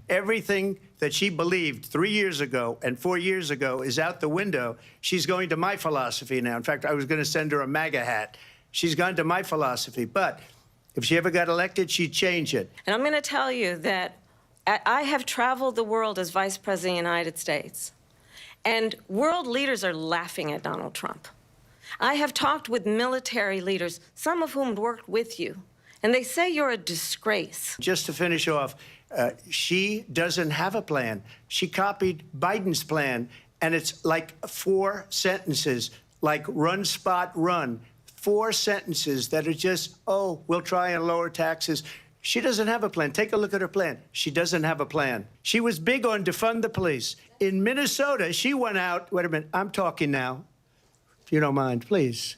Everything that she believed 3 years ago and 4 years ago is out the window. She's going to my philosophy now. In fact, I was going to send her a MAGA hat. She's gone to my philosophy. But if she ever got elected, she'd change it. And I'm going to tell you that I have traveled the world as Vice President of the United States, and world leaders are laughing at Donald Trump. I have talked with military leaders, some of whom worked with you, and they say you're a disgrace. Just to finish off, she doesn't have a plan. She copied Biden's plan, and it's like 4 sentences, like run, spot, run. 4 sentences that are just, oh, we'll try and lower taxes. She doesn't have a plan. Take a look at her plan. She doesn't have a plan. She was big on defund the police. In Minnesota, she went out, wait a minute, I'm talking now, if you don't mind, please.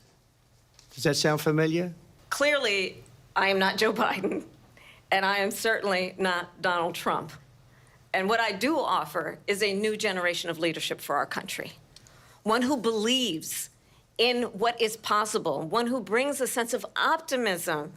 Does that sound familiar? Clearly, I am not Joe Biden, and I am certainly not Donald Trump. And what I do offer is a new generation of leadership for our country, one who believes in what is possible, one who brings a sense of optimism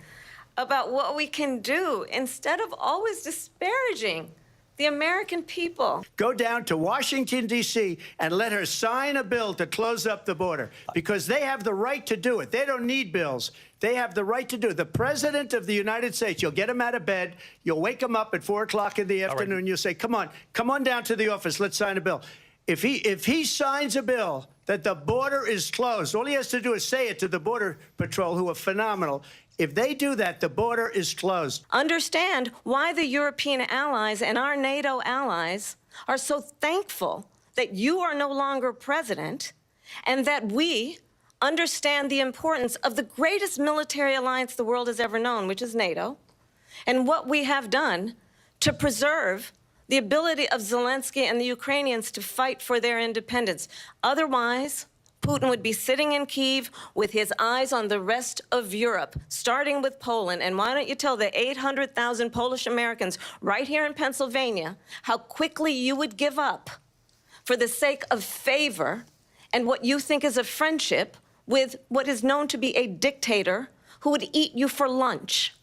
about what we can do instead of always disparaging the American people. Go down to Washington, D.C., and let her sign a bill to close up the border, because they have the right to do it. They don't need bills. They have the right to do it. The President of the United States, you'll get him out of bed, you'll wake him up at 4 o'clock in the afternoon, right. You'll say, come on down to the office, let's sign a bill. If he signs a bill that the border is closed, all he has to do is say it to the Border Patrol, who are phenomenal. If they do that, the border is closed. Understand why the European allies and our NATO allies are so thankful that you are no longer president, and that we understand the importance of the greatest military alliance the world has ever known, which is NATO, and what we have done to preserve the ability of Zelensky and the Ukrainians to fight for their independence. Otherwise, Putin would be sitting in Kyiv with his eyes on the rest of Europe, starting with Poland. And why don't you tell the 800,000 Polish Americans right here in Pennsylvania how quickly you would give up for the sake of favor and what you think is a friendship with what is known to be a dictator who would eat you for lunch.